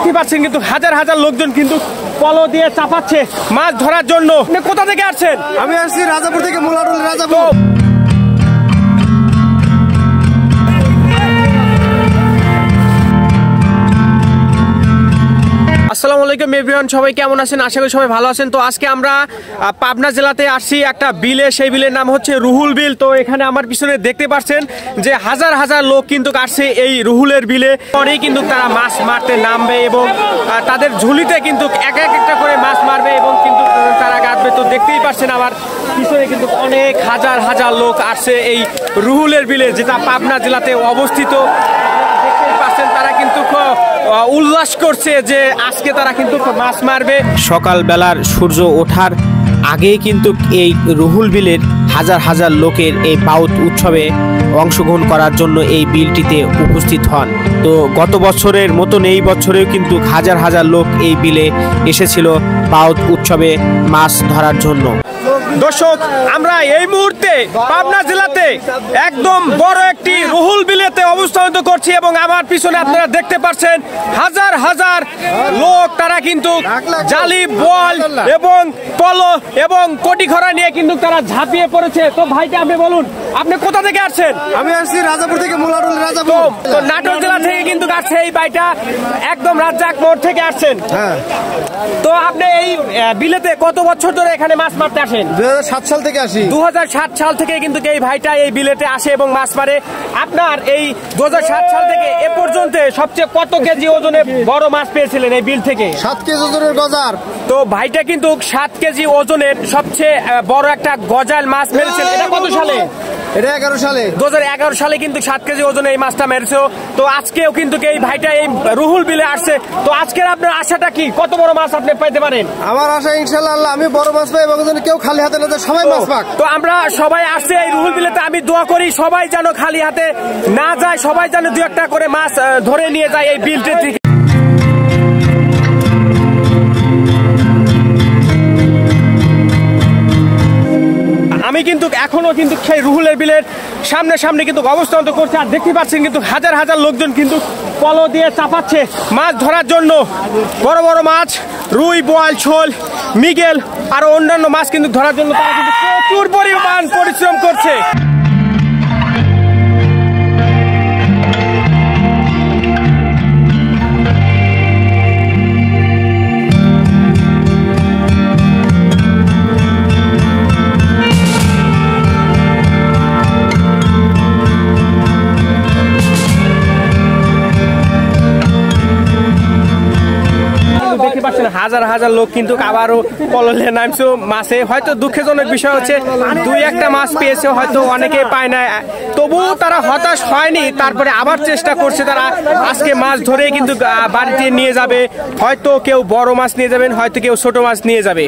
দেখতে পাচ্ছেন কিন্তু হাজার হাজার লোকজন কিন্তু পলো দিয়ে চাপাচ্ছে মাছ ধরার জন্য। কোথা থেকে আসছেন? আমি আসছি রাজাপুর থেকে, মোলাডুল রাজাপুর। আসসালামু আলাইকুম এভরিওয়ান, সবাই কেমন আছেন? আশা করি সবাই ভালো আছেন। তো আজকে আমরা পাবনা জেলাতে আসছি একটা বিলে, সেই বিলের নাম হচ্ছে রুহুল বিল। তো এখানে আমার পিছনে দেখতে পাচ্ছেন যে হাজার হাজার লোক কিন্তু আসছে এই রুহুলের বিলে। পরেই কিন্তু তারা মাছ মারতে নামবে এবং তাদের ঝুলিতে কিন্তু এক একটা করে মাছ মারবে এবং কিন্তু তারা গাঁথবে। তো দেখতেই পাচ্ছেন আমার পিছনে কিন্তু অনেক হাজার হাজার লোক আসছে এই রুহুলের বিলে, যেটা পাবনা জেলাতে অবস্থিত। দেখতেই পাচ্ছেন তারা কিন্তু উল্লাস করছে যে আজকে তারা কিন্তু মাছ মারবে। সকাল বেলার সূর্য ওঠার আগেই কিন্তু এই রুহুল বিলের হাজার হাজার লোকের এই বাউত উৎসবে অংশগ্রহণ করার জন্য এই বিলটিতে উপস্থিত হন। তো গত বছরের মতন এই বছরেও কিন্তু হাজার হাজার লোক এই বিলে এসেছিল বাউত উৎসবে মাছ ধরার জন্য। দর্শক, আমরা এই মুহূর্তে পাবনা জেলাতে একদম বড় একটি রুহুল বিলেতে অবস্থান করছি এবং আমার পিছনে আপনারা দেখতে পাচ্ছেন হাজার হাজার লোক, তারা কিন্তু জালি, বল এবং পলো এবং কোটি খরা নিয়ে কিন্তু তারা ঝাঁপিয়ে পড়েছে। তো ভাইকে আপনি বলুন, আপনি কোথা থেকে আসছেন? আমি আসছি রাজাপুর থেকে, মোলাডুল রাজাপুর। তো নাটোর জেলা থেকে কিন্তু আসছে এই ভাইটা, একদম রাজ্জাক মোড় থেকে আসছেন। হ্যাঁ। তো আপনি এই বিলেতে কত বছর ধরে এখানে মাছ মারতে আসেন? 2007 সাল থেকে আসি। 2007 সাল থেকে কিন্তু এই ভাইটা এই বিলেতে আসে এবং মাছ মারে। আপনার এই 2007 সাল থেকে এ পর্যন্ত সবচেয়ে কত কেজি ওজনে বড় মাছ পেয়েছিলেন এই বিল থেকে? 7 কেজি ওজনের গজার। তো ভাইটা কিন্তু 7 কেজি ওজনের সবচেয়ে বড় একটা গজাল মাছ মেরেছেন। এটা কত সালে? এটা 11 সালে। 2011 সালে কিন্তু 7 কেজি ওজনে এই মাছটা মেরেছে। তো আজকেও কিন্তু এই ভাইটা এই রুহুল বিলে আসছে। তো আজকের আপনার আশাটা কি? কত বড় মাছ আপনি পাইতে পারেন? আমার আশা ইনশাআল্লাহ আল্লাহ আমি বড় মাছ পাই এবং কেউ খালি হাতে না যায়, সবাই মাছ পাক। তো আমরা সবাই আসছে এই রুহুল বিলেতে, আমি দোয়া করি সবাই যেন খালি হাতে না যায়, সবাই যেন দু একটা করে মাছ ধরে নিয়ে যায় এই বিলটি থেকে। আমি কিন্তু এখনো কিন্তু সেই রুহুলের বিলের সামনে কিন্তু অবস্থান করছে, আর দেখতে পাচ্ছেন কিন্তু হাজার হাজার লোকজন কিন্তু পলো দিয়ে চাপাচ্ছে মাছ ধরার জন্য। বড় বড় মাছ, রুই, বোয়াল, শোল, মৃগেল আরো অন্যান্য মাছ কিন্তু ধরার জন্য তারা কিন্তু প্রচুর পরিমাণ পরিশ্রম করছে। দেখতে পাচ্ছেন হাজার হাজার লোক কিন্তু আবারও পললে নামছে মাছে। হয়তো দুঃখজনক বিষয় হচ্ছে দুই একটা মাছ পেয়েছে, হয়তো অনেকে পায় না, তবুও তারা হতাশ হয়নি। তারপরে আবার চেষ্টা করছে তারা আজকে মাছ ধরে কিন্তু বাড়িতে নিয়ে যাবে। হয়তো কেউ বড় মাছ নিয়ে যাবেন, হয়তো কেউ ছোট মাছ নিয়ে যাবে।